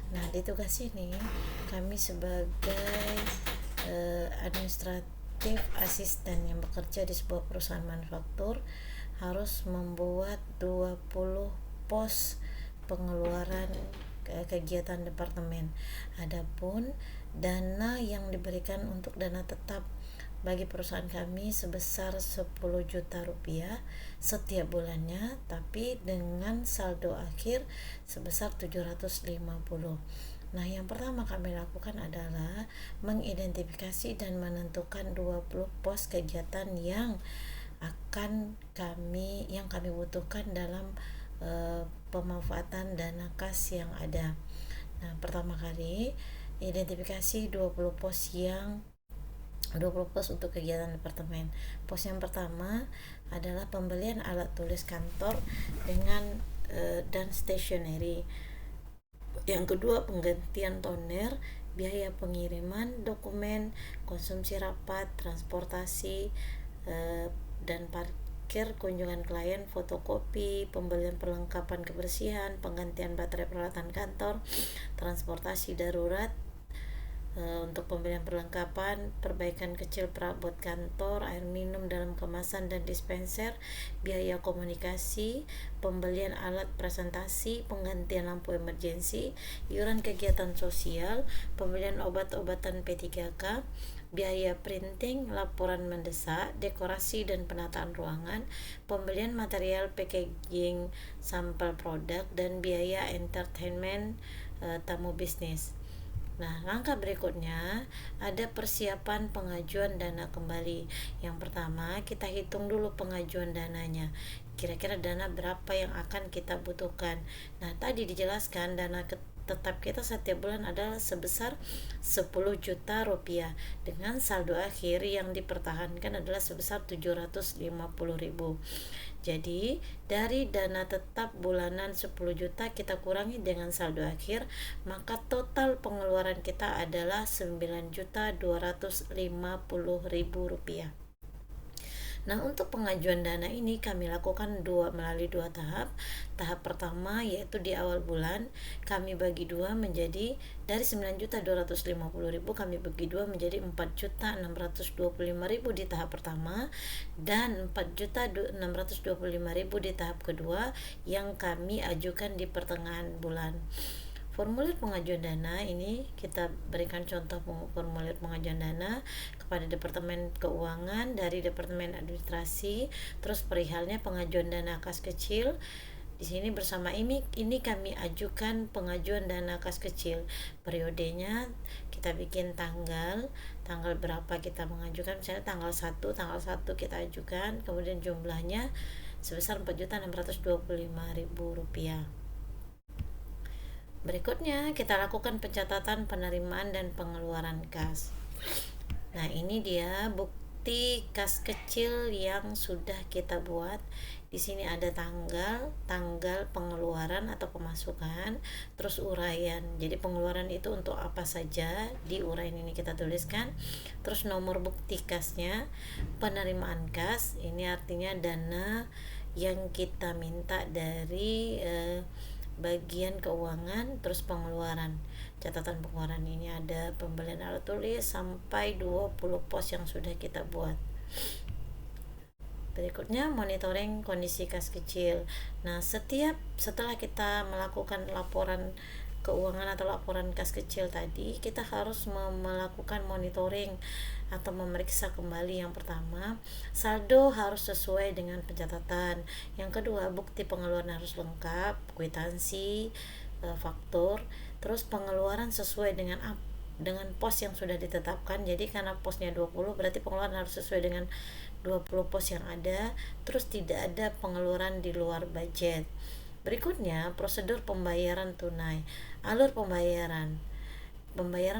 Nah, di tugas ini kami sebagai administratif asisten yang bekerja di sebuah perusahaan manufaktur harus membuat 20 pos pengeluaran kegiatan departemen. Adapun dana yang diberikan untuk dana tetap bagi perusahaan kami sebesar 10 juta rupiah setiap bulannya, tapi dengan saldo akhir sebesar 750. Nah, yang pertama kami lakukan adalah mengidentifikasi dan menentukan 20 pos kegiatan yang kami butuhkan dalam pemanfaatan dana kas yang ada. Nah, pertama kali identifikasi 20 pos untuk kegiatan departemen. Pos yang pertama adalah pembelian alat tulis kantor dan stationery. Yang kedua, penggantian toner, biaya pengiriman dokumen, konsumsi rapat, transportasi, dan parkir kunjungan klien, fotokopi, pembelian perlengkapan kebersihan, penggantian baterai peralatan kantor, transportasi darurat, untuk pembelian perlengkapan, perbaikan kecil perabot kantor, air minum dalam kemasan dan dispenser, biaya komunikasi, pembelian alat presentasi, penggantian lampu emergensi, iuran kegiatan sosial, pembelian obat-obatan P3K, biaya printing, laporan mendesak, dekorasi dan penataan ruangan, pembelian material packaging sampel produk, dan biaya entertainment tamu bisnis. Nah, langkah berikutnya ada persiapan pengajuan dana kembali. Yang pertama, kita hitung dulu pengajuan dananya. Kira-kira dana berapa yang akan kita butuhkan. Nah, tadi dijelaskan dana tetap kita setiap bulan adalah sebesar 10 juta rupiah dengan saldo akhir yang dipertahankan adalah sebesar 750.000. Jadi, dari dana tetap bulanan 10 juta kita kurangi dengan saldo akhir, maka total pengeluaran kita adalah 9.250.000 rupiah. Nah, untuk pengajuan dana ini kami lakukan melalui dua tahap. Tahap pertama yaitu di awal bulan kami bagi dua menjadi dari 9.250.000 kami bagi dua menjadi 4.625.000 di tahap pertama dan 4.625.000 di tahap kedua yang kami ajukan di pertengahan bulan. Formulir pengajuan dana ini kita berikan contoh formulir pengajuan dana kepada Departemen Keuangan dari Departemen Administrasi. Terus perihalnya pengajuan dana kas kecil. Di sini bersama ini kami ajukan pengajuan dana kas kecil. Periodenya kita bikin tanggal berapa kita mengajukan, misalnya tanggal 1 kita ajukan, kemudian jumlahnya sebesar 4.625.000 rupiah. Berikutnya kita lakukan pencatatan penerimaan dan pengeluaran kas. Nah, ini dia bukti kas kecil yang sudah kita buat. Di sini ada tanggal pengeluaran atau pemasukan, terus uraian. Jadi pengeluaran itu untuk apa saja, di uraian ini kita tuliskan. Terus nomor bukti kasnya, penerimaan kas, ini artinya dana yang kita minta dari bagian keuangan. Terus pengeluaran, catatan pengeluaran ini ada pembelian alat tulis sampai 20 pos yang sudah kita buat. Berikutnya monitoring kondisi kas kecil. Nah, setelah kita melakukan laporan keuangan atau laporan kas kecil tadi, kita harus melakukan monitoring atau memeriksa kembali. Yang pertama, saldo harus sesuai dengan pencatatan. Yang kedua, bukti pengeluaran harus lengkap, kwitansi, faktur. Terus pengeluaran sesuai dengan pos yang sudah ditetapkan. Jadi karena posnya 20, berarti pengeluaran harus sesuai dengan 20 pos yang ada. Terus tidak ada pengeluaran di luar budget. Berikutnya, prosedur pembayaran tunai. Alur pembayaran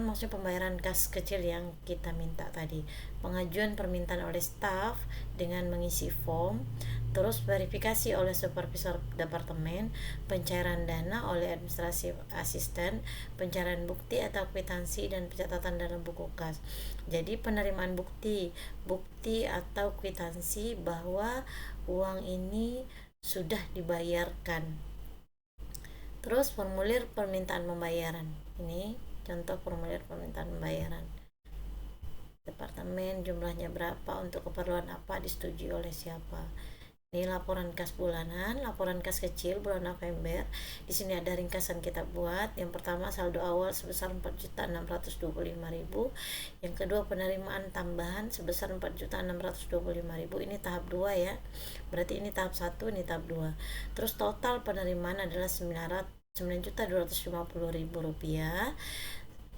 maksudnya pembayaran kas kecil yang kita minta tadi. Pengajuan permintaan oleh staf dengan mengisi form, terus verifikasi oleh supervisor departemen, pencairan dana oleh administrasi asisten, pencairan bukti atau kwitansi, dan pencatatan dalam buku kas. Jadi penerimaan bukti atau kwitansi bahwa uang ini sudah dibayarkan. Terus formulir permintaan pembayaran. Ini contoh formulir permintaan pembayaran. Departemen, jumlahnya berapa, untuk keperluan apa, disetujui oleh siapa. Ini laporan kas bulanan, laporan kas kecil bulan November. Di sini ada ringkasan kita buat. Yang pertama, saldo awal sebesar 4.625.000. Yang kedua, penerimaan tambahan sebesar 4.625.000. Ini tahap 2 ya. Berarti ini tahap 1, ini tahap 2. Terus total penerimaan adalah 9.250.000 rupiah.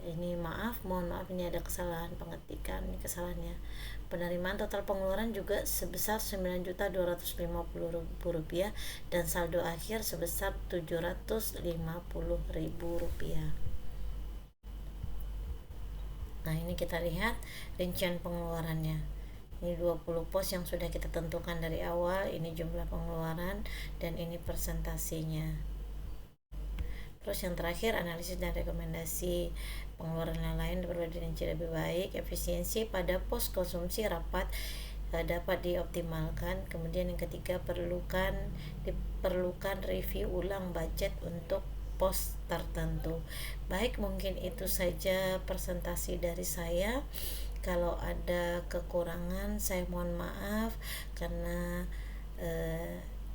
Ini mohon maaf, ini ada kesalahan pengetikan, ini kesalahannya. Penerimaan total pengeluaran juga sebesar 9.250.000 rupiah dan saldo akhir sebesar 750.000 rupiah. Nah, ini kita lihat rincian pengeluarannya. Ini 20 pos yang sudah kita tentukan dari awal. Ini jumlah pengeluaran dan ini persentasinya. Terus yang terakhir, analisis dan rekomendasi. Pengeluaran yang lain dapat dirinci lebih baik. Efisiensi pada pos konsumsi rapat dapat dioptimalkan. Kemudian yang ketiga, diperlukan review ulang budget untuk pos tertentu. Baik, mungkin itu saja presentasi dari saya. Kalau ada kekurangan, saya mohon maaf, karena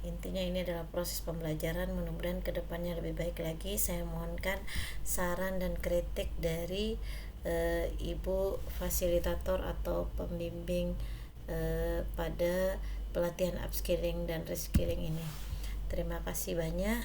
intinya ini adalah proses pembelajaran. Mudah-mudahan kedepannya lebih baik lagi. Saya mohonkan saran dan kritik dari ibu fasilitator atau pembimbing pada pelatihan upskilling dan reskilling ini. Terima kasih banyak.